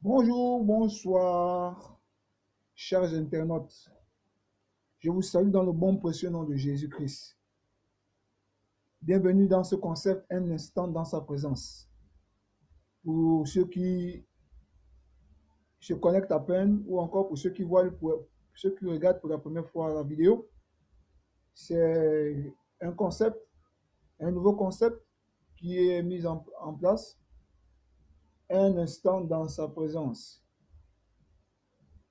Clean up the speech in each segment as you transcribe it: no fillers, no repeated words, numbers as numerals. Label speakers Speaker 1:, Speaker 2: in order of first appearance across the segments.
Speaker 1: Bonjour, bonsoir, chers internautes. Je vous salue dans le bon précieux nom de Jésus-Christ. Bienvenue dans ce concept Un instant dans sa présence. Pour ceux qui se connectent à peine ou encore pour ceux qui ceux qui regardent pour la première fois la vidéo, c'est un concept, un nouveau concept qui est mis en place. Un instant dans sa présence.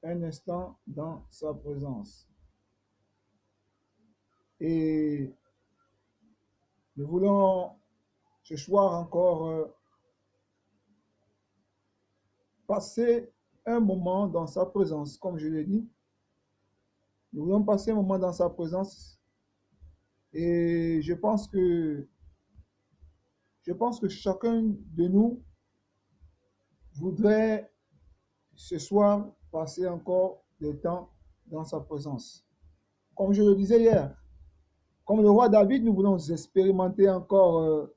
Speaker 1: Un instant dans sa présence. Et nous voulons ce soir encore passer un moment dans sa présence, comme je l'ai dit. Nous voulons passer un moment dans sa présence et je pense que chacun de nous voudrait ce soir passer encore du temps dans sa présence. Comme je le disais hier, comme le roi David, nous voulons expérimenter encore,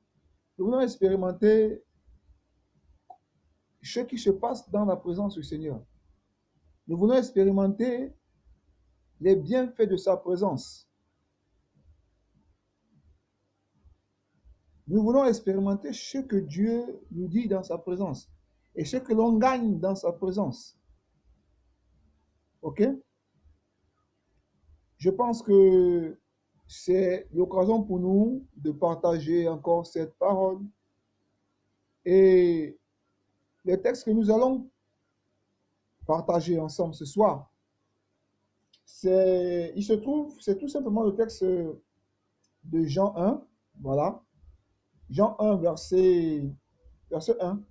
Speaker 1: nous voulons expérimenter ce qui se passe dans la présence du Seigneur. Nous voulons expérimenter les bienfaits de sa présence. Nous voulons expérimenter ce que Dieu nous dit dans sa présence et ce que l'on gagne dans sa présence. Ok? Je pense que c'est l'occasion pour nous de partager encore cette parole. Et le texte que nous allons partager ensemble ce soir, c'est tout simplement le texte de Jean 1, voilà. Jean 1, verset 1,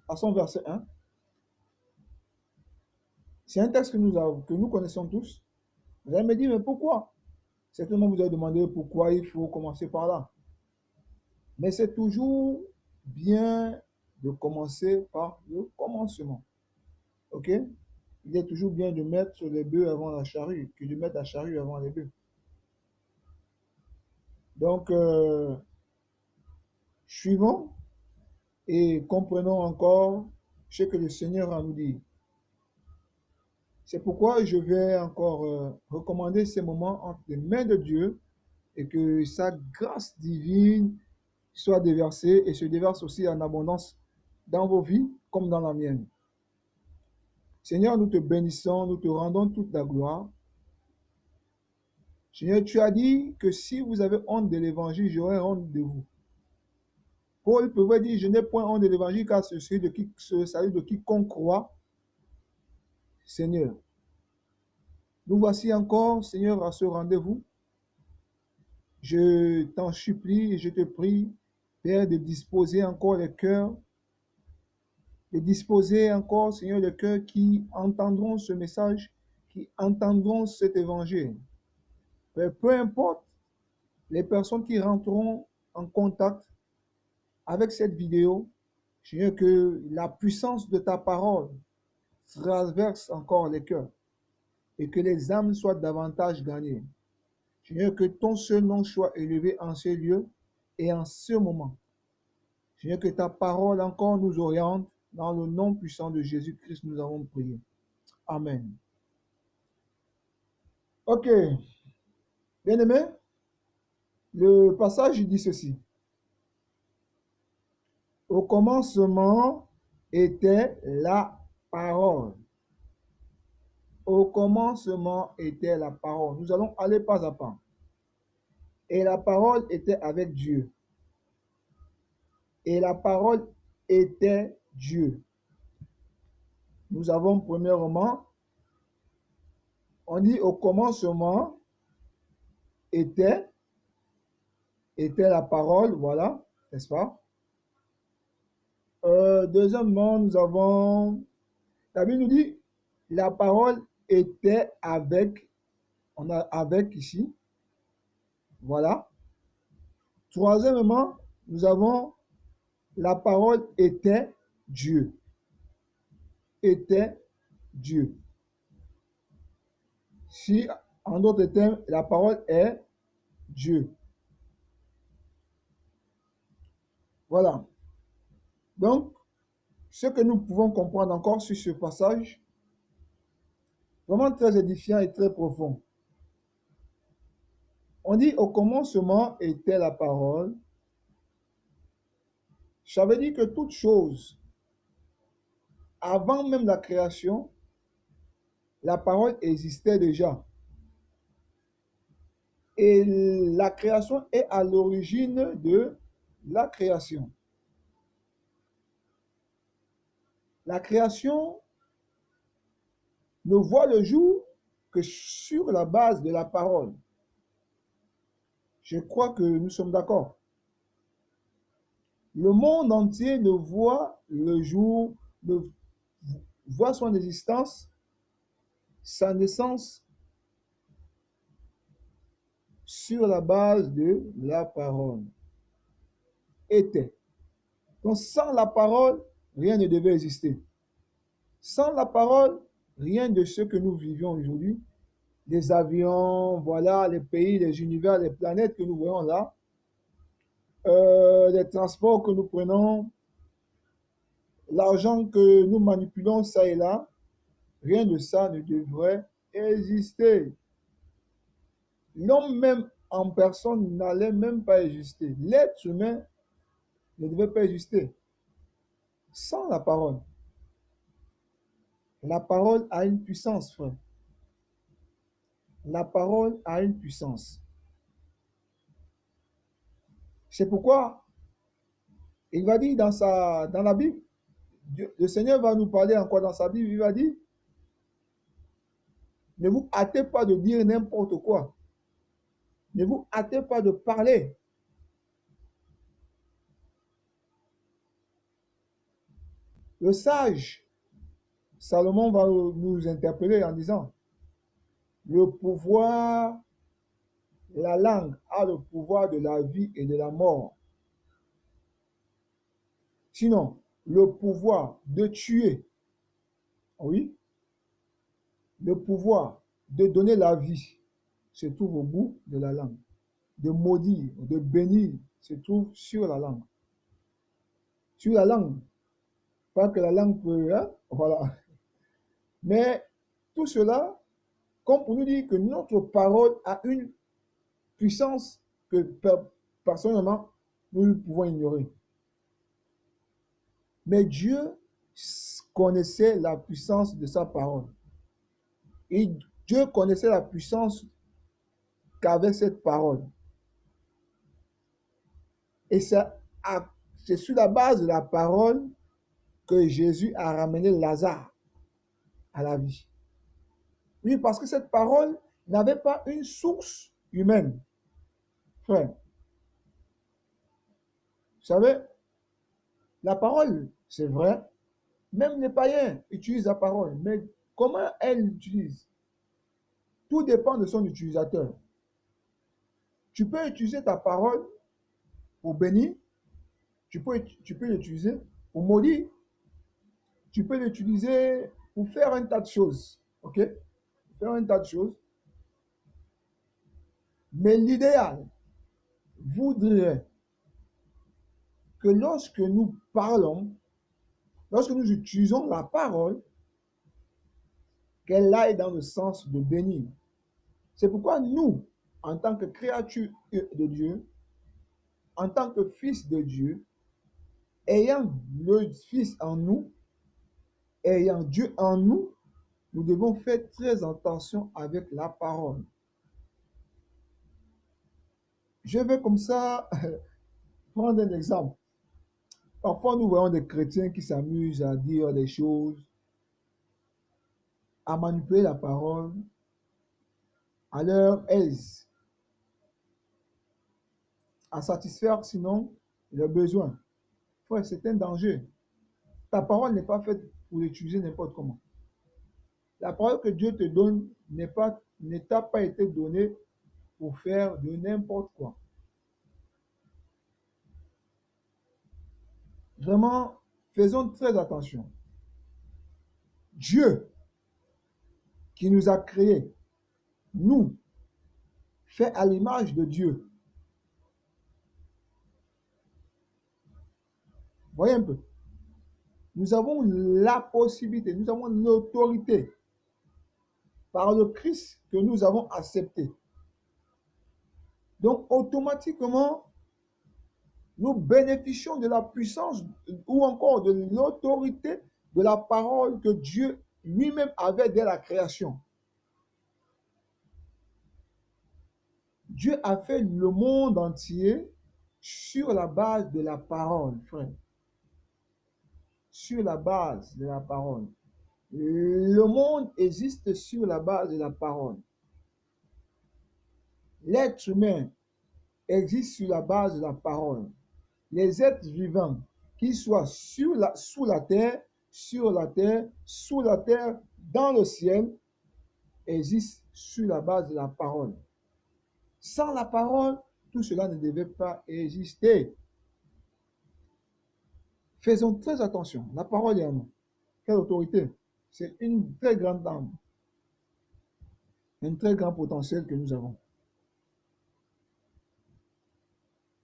Speaker 1: à son verset 1. C'est un texte que nous connaissons tous. Vous allez me dire, mais pourquoi? Certainement, vous allez demander pourquoi il faut commencer par là. Mais c'est toujours bien de commencer par le commencement. Ok? Il est toujours bien de mettre les bœufs avant la charrue que de mettre la charrue avant les bœufs. Donc, suivons et comprenons encore ce que le Seigneur a nous dit. C'est pourquoi je vais encore recommander ces moments entre les mains de Dieu et que sa grâce divine soit déversée et se déverse aussi en abondance dans vos vies comme dans la mienne. Seigneur, nous te bénissons, nous te rendons toute la gloire. Seigneur, tu as dit que si vous avez honte de l'évangile, j'aurai honte de vous. Paul pouvait dire, je n'ai point honte de l'évangile car ce salut de quiconque croit. Seigneur, nous voici encore, Seigneur, à ce rendez-vous. Je t'en supplie et je te prie, Père, de disposer encore les cœurs, de disposer encore, Seigneur, les cœurs qui entendront ce message, qui entendront cet évangile. Peu importe les personnes qui rentreront en contact avec cette vidéo, Seigneur, que la puissance de ta parole traverse encore les cœurs et que les âmes soient davantage gagnées. Seigneur, que ton seul nom soit élevé en ce lieu et en ce moment. Seigneur, que ta parole encore nous oriente. Dans le nom puissant de Jésus-Christ, nous avons prié. Amen. Ok. Bien-aimé, le passage dit ceci. Au commencement était la parole. Au commencement était la parole. Nous allons aller pas à pas. Et la parole était avec Dieu. Et la parole était Dieu. Nous avons premièrement, on dit au commencement était la parole, voilà, n'est-ce pas? Deuxièmement, nous avons, la Bible nous dit, la parole était avec, on a avec ici, voilà. Troisièmement, nous avons, la parole était Dieu. Était Dieu. Si, en d'autres termes, la parole est Dieu. Voilà. Donc, ce que nous pouvons comprendre encore sur ce passage, vraiment très édifiant et très profond. On dit au commencement était la parole. Ça veut dire que toute chose, avant même la création, la parole existait déjà. Et la création est à l'origine de la création. La création ne voit le jour que sur la base de la parole. Je crois que nous sommes d'accord. Le monde entier ne voit le jour, ne voit son existence, sa naissance sur la base de la parole. Était. Donc sans la parole, rien ne devait exister. Sans la parole, rien de ce que nous vivions aujourd'hui, les avions, voilà, les pays, les univers, les planètes que nous voyons là, les transports que nous prenons, l'argent que nous manipulons ça et là, rien de ça ne devrait exister. L'homme même en personne n'allait même pas exister. L'être humain ne devait pas exister sans la parole. La parole a une puissance, frère. La parole a une puissance. C'est pourquoi il va dire dans la Bible, le Seigneur va nous parler encore dans sa Bible, il va dire, ne vous hâtez pas de dire n'importe quoi. Ne vous hâtez pas de parler. Le sage, Salomon va nous interpeller en disant, le pouvoir, la langue a le pouvoir de la vie et de la mort. Sinon, le pouvoir de tuer, oui, le pouvoir de donner la vie se trouve au bout de la langue. De maudire, de bénir se trouve sur la langue. Sur la langue. Pas que la langue peut, hein, voilà. Mais tout cela, comme pour nous dire que notre parole a une puissance que personnellement, nous pouvons ignorer. Mais Dieu connaissait la puissance de sa parole. Et Dieu connaissait la puissance qu'avait cette parole. Et c'est sur la base de la parole que Jésus a ramené Lazare à la vie. Oui, parce que cette parole n'avait pas une source humaine. Frère, vous savez, la parole, c'est vrai, même les païens utilisent la parole, mais comment elle l'utilise? Tout dépend de son utilisateur. Tu peux utiliser ta parole pour bénir, tu peux l'utiliser pour maudire, tu peux l'utiliser pour faire un tas de choses. Ok? Faire un tas de choses. Mais l'idéal voudrait que lorsque nous parlons, lorsque nous utilisons la parole, qu'elle aille dans le sens de bénir. C'est pourquoi nous, en tant que créatures de Dieu, en tant que fils de Dieu, ayant le Fils en nous, ayant Dieu en nous, nous devons faire très attention avec la parole. Je vais comme ça prendre un exemple. Parfois, nous voyons des chrétiens qui s'amusent à dire des choses, à manipuler la parole à leur aise, à satisfaire sinon leurs besoins. Frère, c'est un danger. Ta parole n'est pas faite pour l'utiliser n'importe comment. La parole que Dieu te donne ne t'a pas été donnée pour faire de n'importe quoi. Vraiment, faisons très attention. Dieu qui nous a créés, nous, fait à l'image de Dieu. Voyez un peu. Nous avons la possibilité, nous avons l'autorité par le Christ que nous avons accepté. Donc, automatiquement, nous bénéficions de la puissance ou encore de l'autorité de la parole que Dieu lui-même avait dès la création. Dieu a fait le monde entier sur la base de la parole, frère. Sur la base de la parole. Le monde existe sur la base de la parole. L'être humain existe sur la base de la parole. Les êtres vivants, qu'ils soient sous la terre, sous la terre, dans le ciel, existent sur la base de la parole. Sans la parole, tout cela ne devait pas exister. Faisons très attention. La parole est en nous. Quelle autorité? C'est une très grande âme. Un très grand potentiel que nous avons.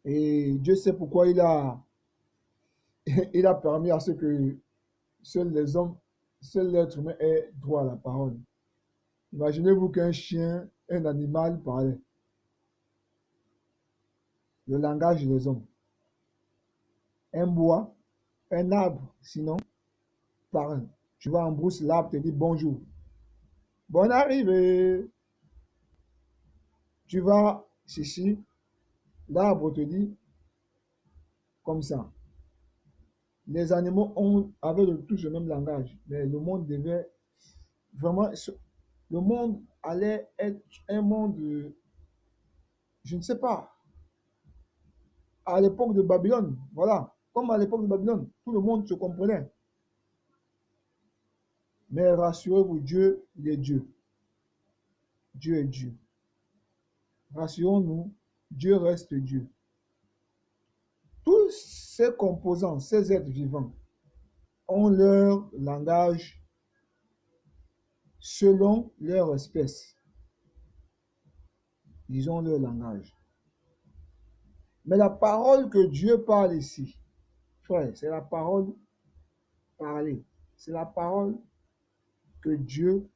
Speaker 1: Et Dieu sait pourquoi il a permis à ce que seuls les hommes, seul l'être humain ait droit à la parole. Imaginez-vous qu'un chien, un animal parlait. Le langage des hommes. Un bois, un arbre, sinon, parle. Tu vas en brousse, l'arbre te dit bonjour. Bonne arrivée. Tu vas ici, l'arbre te dit comme ça. Les animaux avaient tous le même langage, mais le monde devait vraiment, le monde allait être un monde, je ne sais pas, à l'époque de Babylone, voilà, comme à l'époque de Babylone, tout le monde se comprenait. Mais rassurez-vous, Dieu, il est Dieu. Dieu est Dieu. Rassurons-nous, Dieu reste Dieu. Tous ces composants, ces êtres vivants, ont leur langage selon leur espèce. Ils ont leur langage. Mais la parole que Dieu parle ici, frère, c'est la parole parlée. C'est la parole que Dieu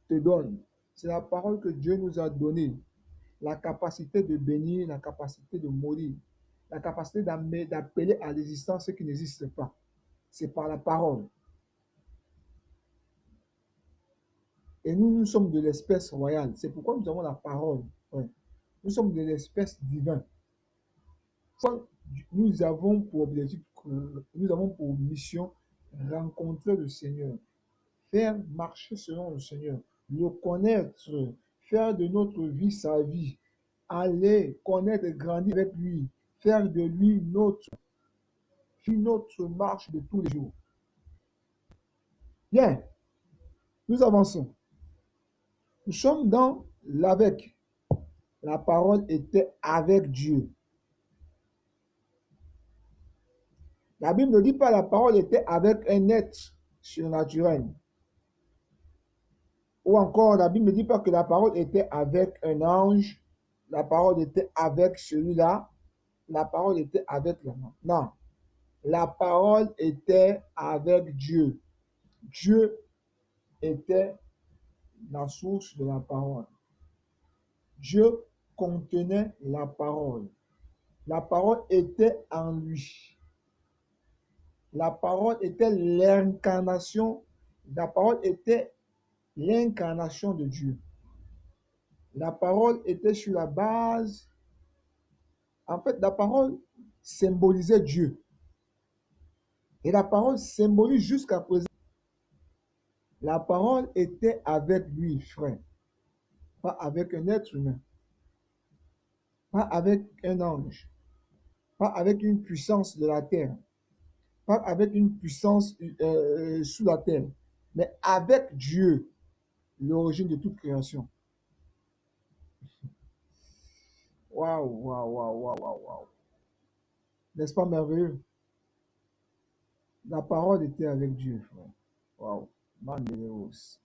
Speaker 1: te donne. C'est la parole que Dieu nous a donnée. La capacité de bénir, la capacité de mourir, la capacité d'appeler à l'existence ce qui n'existe pas. C'est par la parole. Et nous sommes de l'espèce royale. C'est pourquoi nous avons la parole. Ouais. Nous sommes de l'espèce divine. Nous avons pour objectif, nous avons pour mission rencontrer le Seigneur, faire marcher selon le Seigneur, le connaître, faire de notre vie sa vie, aller connaître et grandir avec lui, faire de lui notre marche de tous les jours. Bien, nous avançons. Nous sommes dans l'avec. La parole était avec Dieu. La Bible ne dit pas la parole était avec un être surnaturel. Ou encore, la Bible ne dit pas que la parole était avec un ange. La parole était avec celui-là. La parole était avec l'homme. Non. La parole était avec Dieu. Dieu était la source de la parole. Dieu contenait la parole. La parole était en lui. La parole était l'incarnation. La parole était l'incarnation de Dieu. La parole était sur la base. En fait, la parole symbolisait Dieu. Et la parole symbolise jusqu'à présent. La parole était avec lui, frère. Pas avec un être humain. Pas avec un ange. Pas avec une puissance de la terre. Pas avec une puissance sous la terre. Mais avec Dieu, l'origine de toute création. Waouh, waouh, waouh, waouh, waouh, waouh. N'est-ce pas merveilleux? La parole était avec Dieu, frère. Waouh. Mandeleos.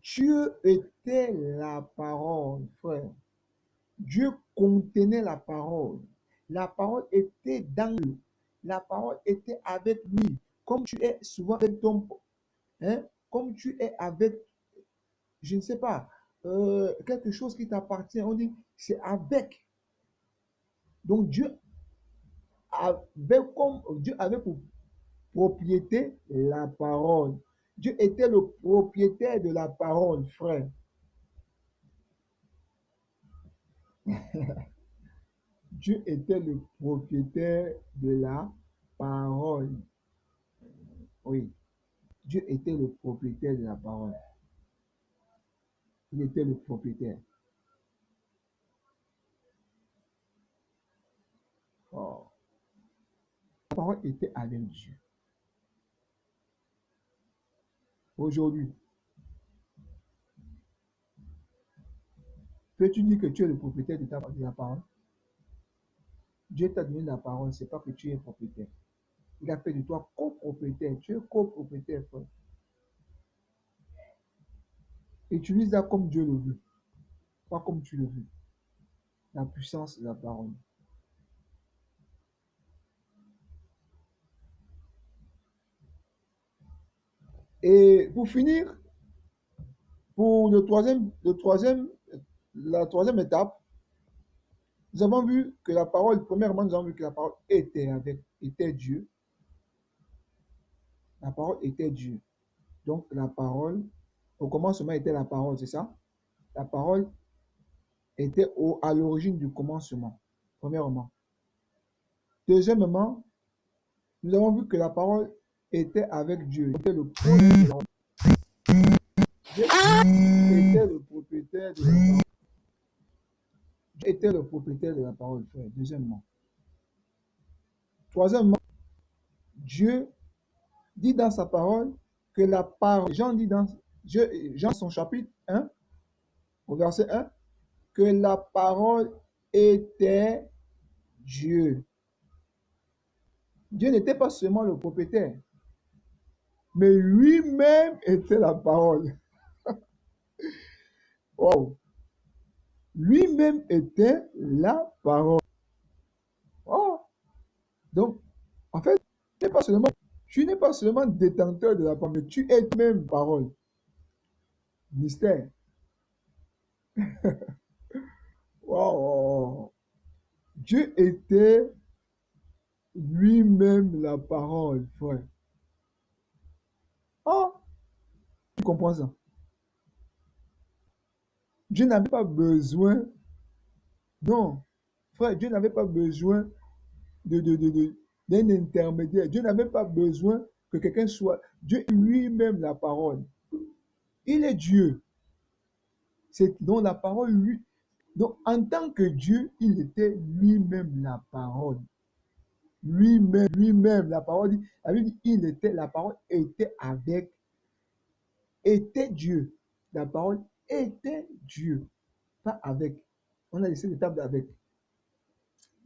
Speaker 1: Dieu était la parole, frère. Dieu contenait la parole. La parole était dans lui. La parole était avec lui. comme tu es souvent avec ton, hein, comme tu es avec, je ne sais pas, quelque chose qui t'appartient, on dit, c'est avec. Donc Dieu avait pour propriété la parole. Dieu était le propriétaire de la parole, frère. Dieu était le propriétaire de la parole. Oui, Dieu était le propriétaire de la parole. Il était le propriétaire. Oh. La parole était avec Dieu. Aujourd'hui, peux-tu dire que tu es le propriétaire de la parole? Dieu t'a donné la parole, c'est pas que tu es propriétaire. Il a fait de toi copropriétaire. Tu es copropriétaire, frère. Utilise-la comme Dieu le veut, pas comme tu le veux. La puissance de la parole. Et pour finir, pour la troisième étape, nous avons vu que la parole, premièrement, nous avons vu que la parole était Dieu. La parole était Dieu. Donc, la parole, au commencement était la parole, c'est ça? La parole était à l'origine du commencement, premièrement. Deuxièmement, nous avons vu que la parole était avec Dieu. Il était le premier. Dieu était le propriétaire de la parole. Dieu était le propriétaire de la parole, frère. Deuxièmement. Troisièmement, Dieu dit dans sa parole que la parole, Jean son chapitre 1, au verset 1, que la parole était Dieu. Dieu n'était pas seulement le propriétaire, mais lui-même était la parole. Wow. Lui-même était la parole. Oh. Donc, en fait, tu n'es pas seulement détenteur de la parole, mais tu es même parole. Mystère. Wow. Dieu était lui-même la parole, frère. Oh, tu comprends ça? Dieu n'avait pas besoin, non, frère, Dieu n'avait pas besoin d'un intermédiaire. Dieu n'avait pas besoin que quelqu'un soit. Dieu lui-même la parole. Il est Dieu. C'est donc la parole, lui. Donc, en tant que Dieu, il était lui-même la parole. Lui-même, la parole dit, la Bible dit, il était, la parole était Dieu. La parole était Dieu, pas avec. On a laissé l'étape d'avec.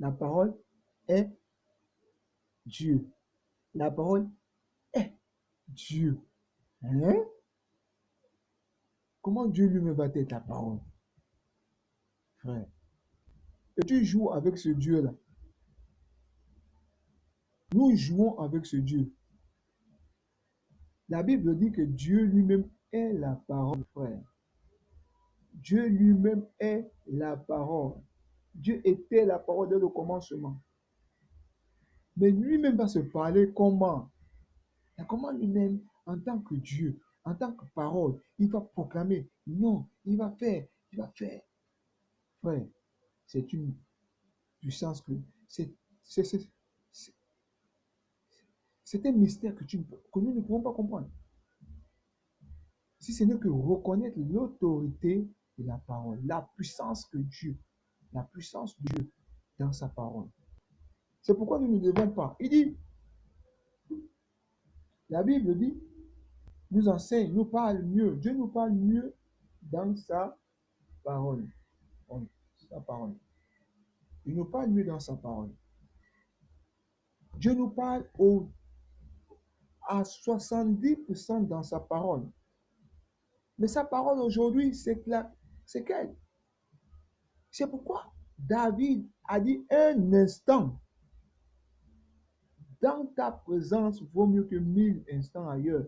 Speaker 1: La parole est Dieu. La parole est Dieu. Hein? Comment Dieu lui-même va être la parole, frère? Et tu joues avec ce Dieu-là. Nous jouons avec ce Dieu. La Bible dit que Dieu lui-même est la parole, frère. Dieu lui-même est la parole. Dieu était la parole dès le commencement. Mais lui-même va se parler comment? Et comment lui-même, en tant que Dieu, en tant que parole, il va proclamer? Non, il va faire, il va faire. Frère, c'est une puissance que c'est- c'est- c'est un mystère que nous ne pouvons pas comprendre. Si ce n'est que reconnaître l'autorité de la parole, la puissance de Dieu dans sa parole. C'est pourquoi nous ne devons pas. Il dit, la Bible dit, nous enseigne, nous parle mieux. Dieu nous parle mieux dans sa parole. Oui, sa parole. Il nous parle mieux dans sa parole. Dieu nous parle à 70% dans sa parole. Mais sa parole aujourd'hui, c'est quelle? C'est pourquoi David a dit un instant. dans ta présence vaut mieux que 1000 instants ailleurs.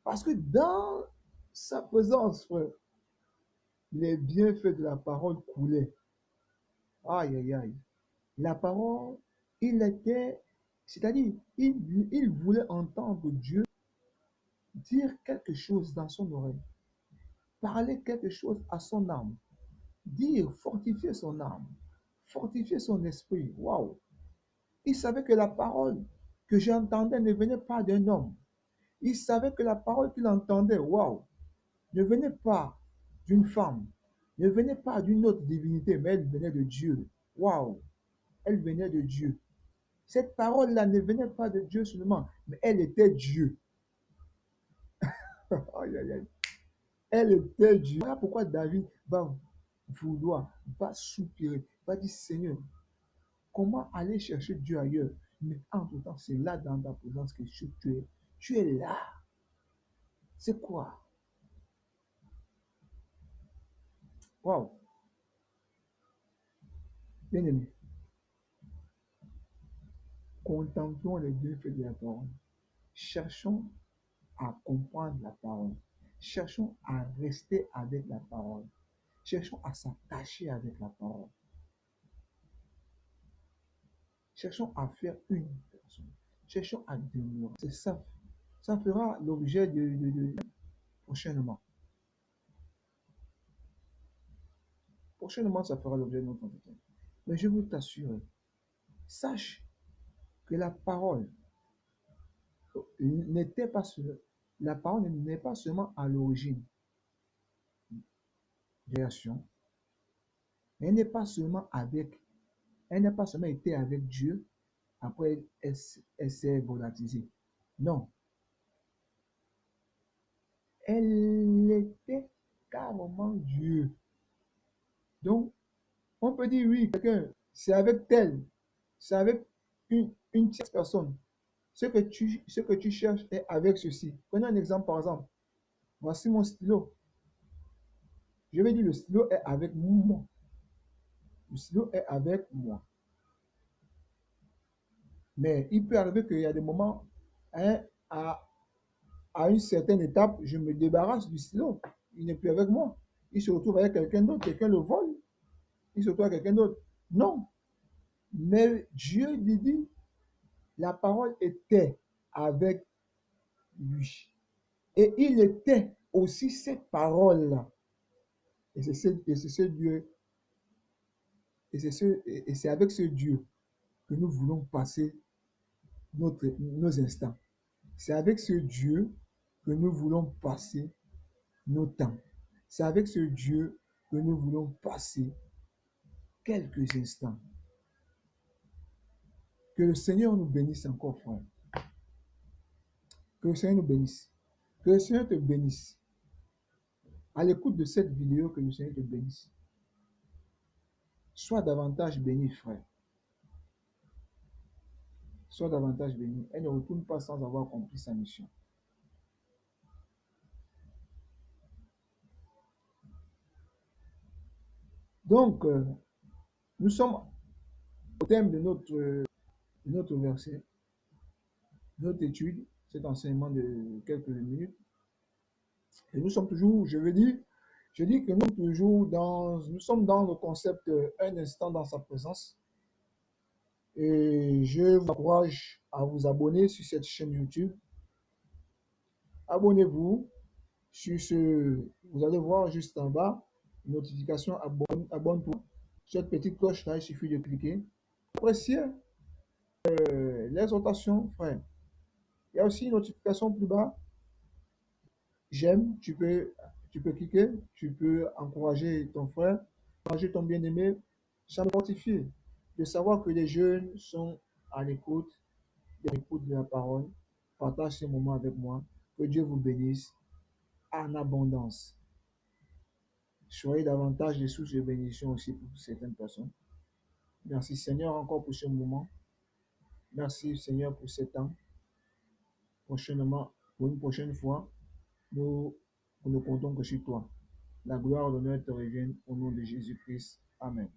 Speaker 1: Parce que dans sa présence, frère, les bienfaits de la parole coulaient. Aïe, aïe, aïe. La parole, il était, c'est-à-dire, il voulait entendre Dieu dire quelque chose dans son oreille, parler quelque chose à son âme, dire, fortifier son âme, fortifier son esprit. Waouh! Il savait que la parole que j'entendais ne venait pas d'un homme. Il savait que la parole qu'il entendait, waouh, ne venait pas d'une femme, ne venait pas d'une autre divinité, mais elle venait de Dieu. Waouh! Elle venait de Dieu. Cette parole-là ne venait pas de Dieu seulement, mais elle était Dieu. Aïe, aïe, aïe. Elle était Dieu. Voilà pourquoi David va vouloir, va soupirer, va dire Seigneur, comment aller chercher Dieu ailleurs? Mais entre temps, c'est là dans ta présence que tu es. Tu es là. C'est quoi? Waouh! Bien aimé, contemplons les bienfaits de la parole. Cherchons à comprendre la parole. Cherchons à rester avec la parole. Cherchons à s'attacher avec la parole. Cherchons à faire une personne. Cherchons à demeurer. C'est ça. Ça fera l'objet de prochainement. Prochainement, ça fera l'objet de notre entretien. Mais je veux t'assurer, sache que la parole n'était pas seule. La parole n'est pas seulement à l'origine de l'action. Elle n'est pas seulement avec, elle n'a pas seulement été avec Dieu, après elle s'est volatilisée. Non, elle était carrément Dieu. Donc, on peut dire oui, quelqu'un, c'est avec tel, c'est avec une tierce personne. Ce que tu cherches est avec ceci. Prenons un exemple, par exemple. Voici mon stylo. Je vais dire le stylo est avec moi. Le stylo est avec moi. Mais il peut arriver qu'il y a des moments, hein, à une certaine étape, je me débarrasse du stylo. Il n'est plus avec moi. Il se retrouve avec quelqu'un d'autre. Quelqu'un le vole. Il se retrouve avec quelqu'un d'autre. Non. Mais Dieu dit, la parole était avec lui. Et il était aussi cette parole-là. Et c'est ce Dieu, et c'est avec ce Dieu que nous voulons passer nos instants. C'est avec ce Dieu que nous voulons passer nos temps. C'est avec ce Dieu que nous voulons passer quelques instants. Que le Seigneur nous bénisse encore, frère. Que le Seigneur nous bénisse. Que le Seigneur te bénisse. À l'écoute de cette vidéo, que le Seigneur te bénisse. Sois davantage béni, frère. Sois davantage béni. Elle ne retourne pas sans avoir accompli sa mission. Donc, nous sommes au thème de notre verset, notre étude, cet enseignement de quelques minutes. Et nous sommes toujours, je dis que nous sommes dans le concept un instant dans sa présence. Et je vous encourage à vous abonner sur cette chaîne YouTube. Abonnez-vous vous allez voir juste en bas, notification, abonne-toi. Cette petite cloche là, il suffit de cliquer. Appréciez l'exhortation, frère. Il y a aussi une notification plus bas. J'aime, tu peux cliquer, tu peux encourager ton frère, encourager ton bien-aimé. Ça me fortifie de savoir que les jeunes sont à l'écoute de la parole. Partage ces moments avec moi. Que Dieu vous bénisse en abondance. Soyez davantage des sources de bénédiction aussi pour certaines personnes. Merci Seigneur encore pour ce moment. Merci Seigneur pour ce temps. Prochainement, pour une prochaine fois, nous ne comptons que sur toi. La gloire et l'honneur te reviennent au nom de Jésus-Christ. Amen.